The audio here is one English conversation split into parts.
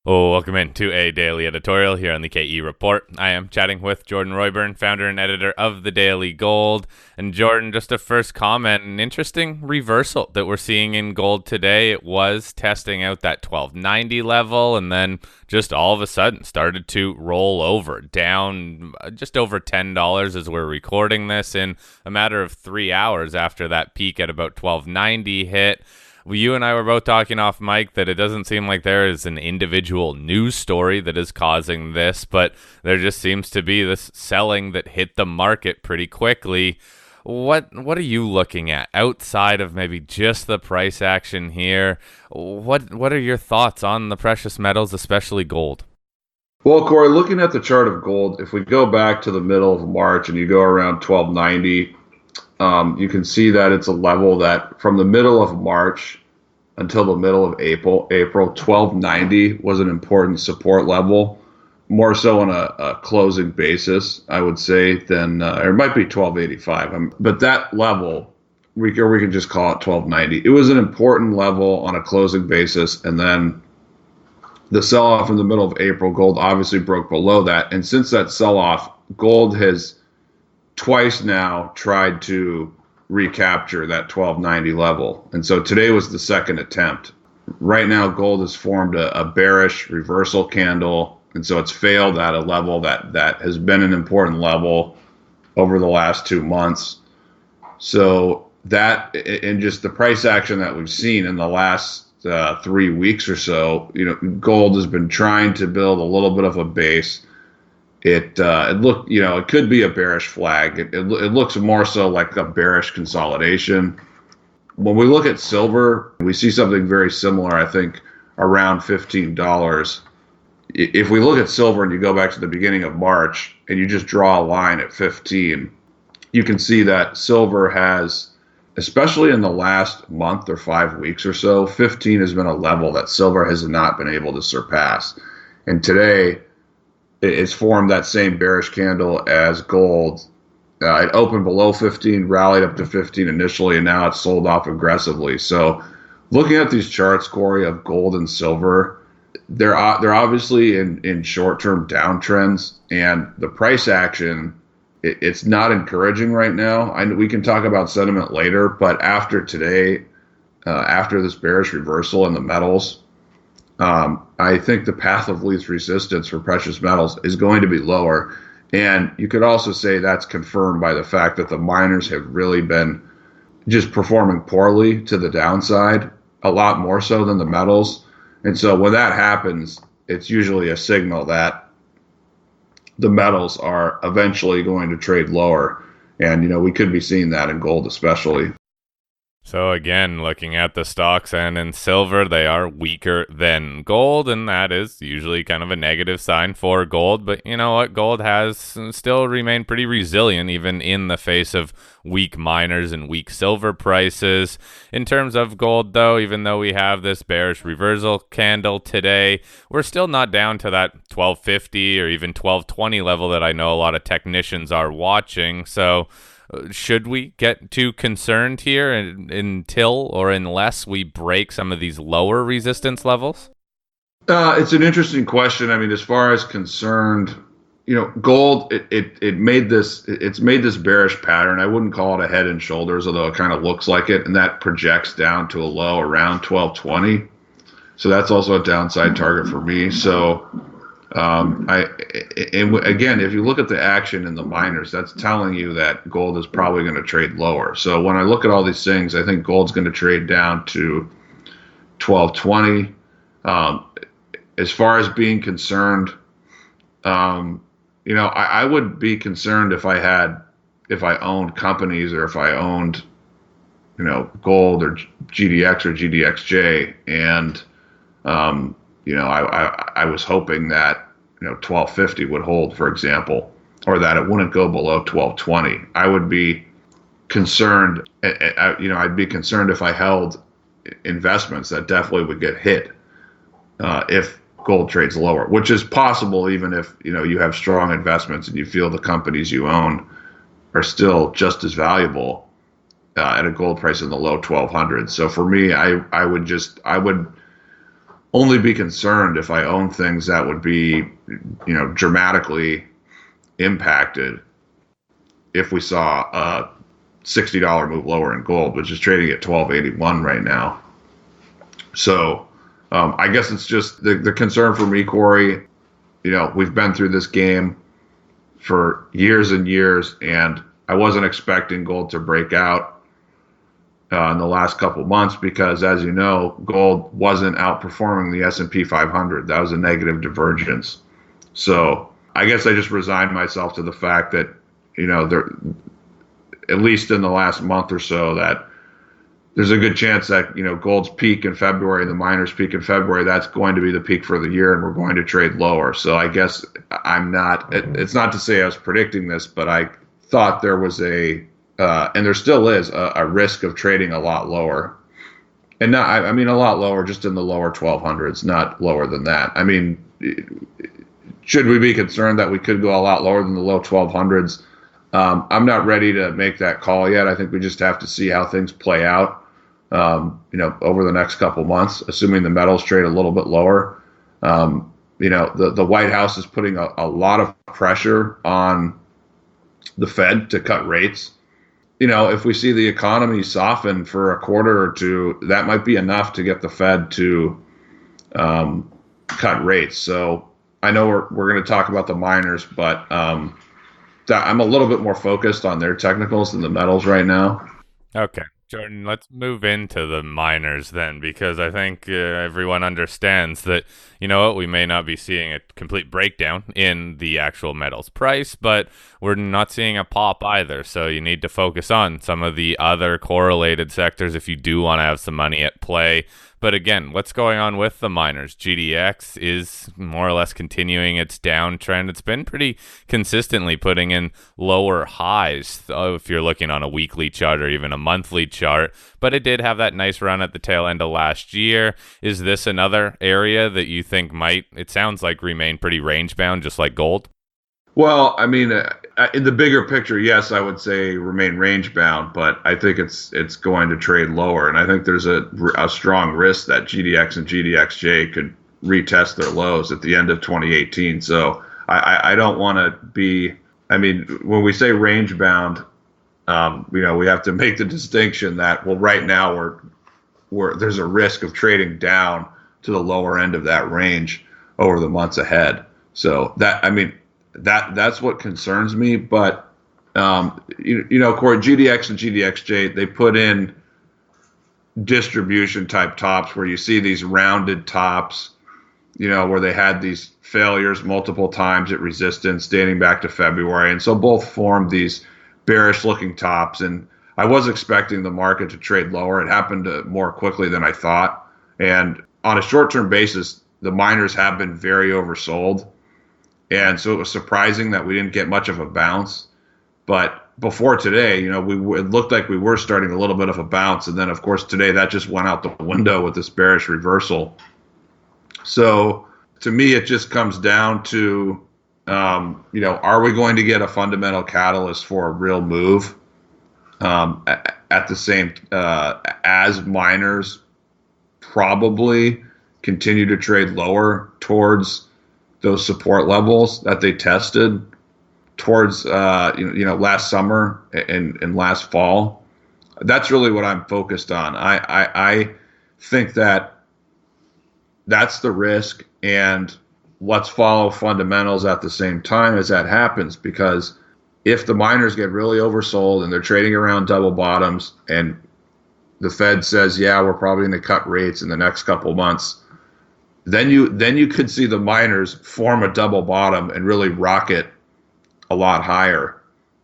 Oh, welcome into a daily editorial here on the KE Report. I am chatting with Jordan Roy-Byrne, founder and editor of the Daily Gold. And Jordan, just a first comment, an interesting reversal that we're seeing in gold today. It was testing out that 1290 level and then just all of a sudden started to roll over down just over $10 as we're recording this in a matter of 3 hours after that peak at about 1290 hit. You and I were both talking off mic that it doesn't seem like there is an individual news story that is causing this, but there just seems to be this selling that hit the market pretty quickly. What are you looking at outside of maybe just the price action here? What are your thoughts on the precious metals, especially gold? Well, Corey, looking at the chart of gold, if we go back to the middle of March and you go around 1290, you can see that it's a level that from the middle of March until the middle of April 1290 was an important support level, more so on a closing basis, I would say, than, or it might be 1285. But that level, we can just call it 1290. It was an important level on a closing basis, and then the sell-off in the middle of April, gold obviously broke below that. And since that sell-off, gold has twice now tried to recapture that 1290 level. And so today was the second attempt. Right now, gold has formed a bearish reversal candle. And so it's failed at a level that has been an important level over the last 2 months. So that, and just the price action that we've seen in the last 3 weeks or so, gold has been trying to build a little bit of a base. It looked, it could be a bearish flag. It looks more so like a bearish consolidation. When we look at silver, we see something very similar, I think, around $15. If we look at silver and you go back to the beginning of March and you just draw a line at 15, you can see that silver has, especially in the last month or 5 weeks or so, 15 has been a level that silver has not been able to surpass. And today, it's formed that same bearish candle as gold. It opened below 15, rallied up to 15 initially, and now it's sold off aggressively. So looking at these charts, Corey, of gold and silver, they're obviously in short-term downtrends, and the price action, it's not encouraging right now. We can talk about sentiment later, but after today, after this bearish reversal in the metals, I think the path of least resistance for precious metals is going to be lower. And you could also say that's confirmed by the fact that the miners have really been just performing poorly to the downside, a lot more so than the metals. And so when that happens, it's usually a signal that the metals are eventually going to trade lower. And, we could be seeing that in gold especially. So again, looking at the stocks and in silver, they are weaker than gold, and that is usually kind of a negative sign for gold. But you know what? Gold has still remained pretty resilient, even in the face of weak miners and weak silver prices. In terms of gold, though, even though we have this bearish reversal candle today, we're still not down to that 1250 or even 1220 level that I know a lot of technicians are watching. So should we get too concerned here until or unless we break some of these lower resistance levels? It's an interesting question. I mean, as far as concerned, gold, it's made this bearish pattern. I wouldn't call it a head and shoulders, although it kind of looks like it, and that projects down to a low around 1220. So that's also a downside target for me. So again, if you look at the action in the miners, that's telling you that gold is probably going to trade lower. So when I look at all these things, I think gold's going to trade down to 1220. As far as being concerned, I would be concerned if I owned companies or if I owned, gold or GDX or GDXJ, and I was hoping that 1250 would hold, for example, or that it wouldn't go below 1220. I would be concerned. I'd be concerned if I held investments that definitely would get hit if gold trades lower, which is possible even if you have strong investments and you feel the companies you own are still just as valuable at a gold price in the low 1200s. So for me, I would only be concerned if I own things that would be, dramatically impacted if we saw a $60 move lower in gold, which is trading at 1281 right now. So I guess it's just the concern for me, Corey. We've been through this game for years and years, and I wasn't expecting gold to break out in the last couple of months because, as you know, gold wasn't outperforming the S&P 500. That was a negative divergence. So I guess I just resigned myself to the fact that, there, at least in the last month or so, that there's a good chance that, gold's peak in February, the miners peak in February, that's going to be the peak for the year, and we're going to trade lower. So I guess it's not to say I was predicting this, but I thought there was and there still is a risk of trading a lot lower. And not, I mean, a lot lower, just in the lower 1200s, not lower than that. I mean, should we be concerned that we could go a lot lower than the low 1200s? I'm not ready to make that call yet. I think we just have to see how things play out, over the next couple months, assuming the metals trade a little bit lower. The White House is putting a lot of pressure on the Fed to cut rates. If we see the economy soften for a quarter or two, that might be enough to get the Fed to cut rates. So I know we're going to talk about the miners, but I'm a little bit more focused on their technicals than the metals right now. Okay, Jordan, let's move into the miners then, because I think everyone understands that, we may not be seeing a complete breakdown in the actual metals price, but we're not seeing a pop either. So you need to focus on some of the other correlated sectors if you do want to have some money at play. But again, what's going on with the miners? GDX is more or less continuing its downtrend. It's been pretty consistently putting in lower highs if you're looking on a weekly chart or even a monthly chart. But it did have that nice run at the tail end of last year. Is this another area that you think might, it sounds like, remain pretty range bound, just like gold? Well, I mean, in the bigger picture, yes, I would say remain range bound, but I think it's going to trade lower, and I think there's a strong risk that GDX and GDXJ could retest their lows at the end of 2018. So I don't want to be. I mean, when we say range bound, we have to make the distinction that, well, right now there's a risk of trading down to the lower end of that range over the months ahead. So that's what concerns me. But Corey, GDX and GDXJ, they put in distribution type tops where you see these rounded tops, where they had these failures multiple times at resistance dating back to February, and so both formed these bearish looking tops. And I was expecting the market to trade lower. It happened more quickly than I thought. And on a short-term basis, the miners have been very oversold. And so it was surprising that we didn't get much of a bounce. But before today, it looked like we were starting a little bit of a bounce. And then, of course, today that just went out the window with this bearish reversal. So to me, it just comes down to, are we going to get a fundamental catalyst for a real move at the same as miners probably continue to trade lower towards those support levels that they tested towards last summer and last fall. That's really what I'm focused on. I think that's the risk, and let's follow fundamentals at the same time as that happens, because if the miners get really oversold and they're trading around double bottoms and the Fed says, yeah, we're probably going to cut rates in the next couple months, then you could see the miners form a double bottom and really rocket a lot higher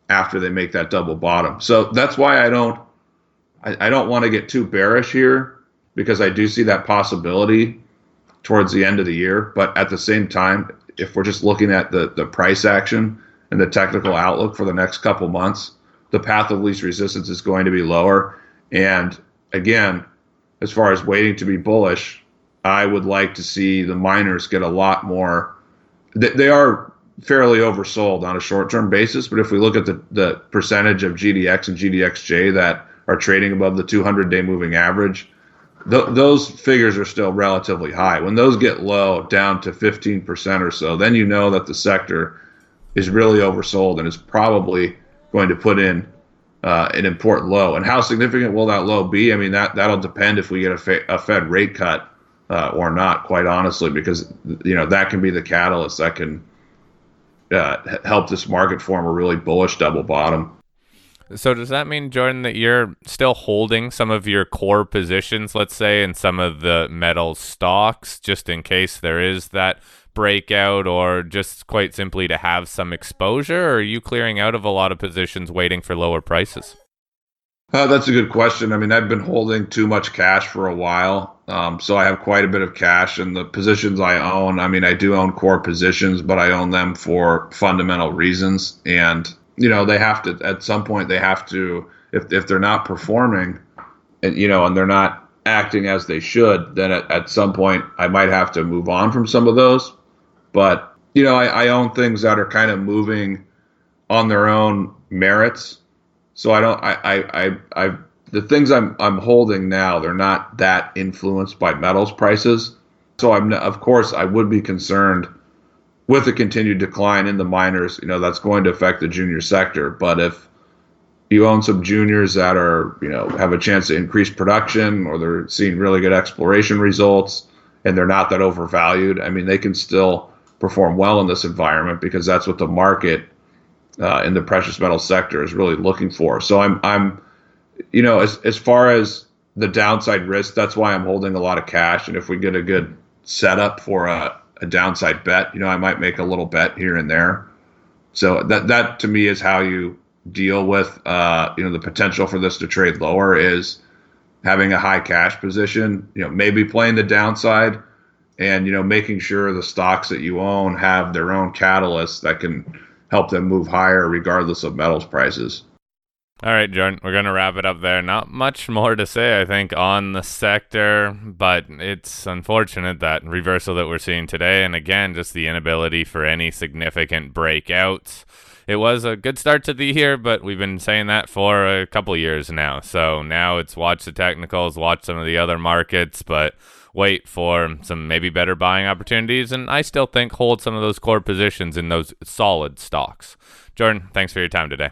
after they make that double bottom. So that's why I don't want to get too bearish here, because I do see that possibility towards the end of the year. But at the same time, if we're just looking at the price action and the technical outlook for the next couple months, the path of least resistance is going to be lower. And again, as far as waiting to be bullish, I would like to see the miners get a lot more. They are fairly oversold on a short-term basis, but if we look at the percentage of GDX and GDXJ that are trading above the 200-day moving average, those figures are still relatively high. When those get low, down to 15% or so, then you know that the sector is really oversold and is probably going to put in an important low. And how significant will that low be? I mean, that'll depend if we get a Fed rate cut or not, quite honestly, because that can be the catalyst that can help this market form a really bullish double bottom. So does that mean, Jordan, that you're still holding some of your core positions, let's say, in some of the metal stocks, just in case there is that breakout, or just quite simply to have some exposure? Or are you clearing out of a lot of positions waiting for lower prices? That's a good question. I mean, I've been holding too much cash for a while. So I have quite a bit of cash in the positions I own. I mean, I do own core positions, but I own them for fundamental reasons. And, they have to, at some point, they have to, if they're not performing and they're not acting as they should, then at some point I might have to move on from some of those. But, I own things that are kind of moving on their own merits. So I don't. The things I'm holding now, they're not that influenced by metals prices. So of course I would be concerned with a continued decline in the miners. That's going to affect the junior sector. But if you own some juniors that are have a chance to increase production, or they're seeing really good exploration results, and they're not that overvalued, I mean, they can still perform well in this environment, because that's what the market in the precious metal sector is really looking for. So I'm as far as the downside risk, that's why I'm holding a lot of cash. And if we get a good setup for a downside bet, I might make a little bet here and there. So that to me is how you deal with the potential for this to trade lower, is having a high cash position, maybe playing the downside, and making sure the stocks that you own have their own catalysts that can help them move higher regardless of metals prices. All right, Jordan, we're going to wrap it up there. Not much more to say, I think, on the sector, but it's unfortunate that reversal that we're seeing today. And again, just the inability for any significant breakouts. It was a good start to the year, but we've been saying that for a couple years now. So now it's watch the technicals, watch some of the other markets, but wait for some maybe better buying opportunities. And I still think hold some of those core positions in those solid stocks. Jordan, thanks for your time today.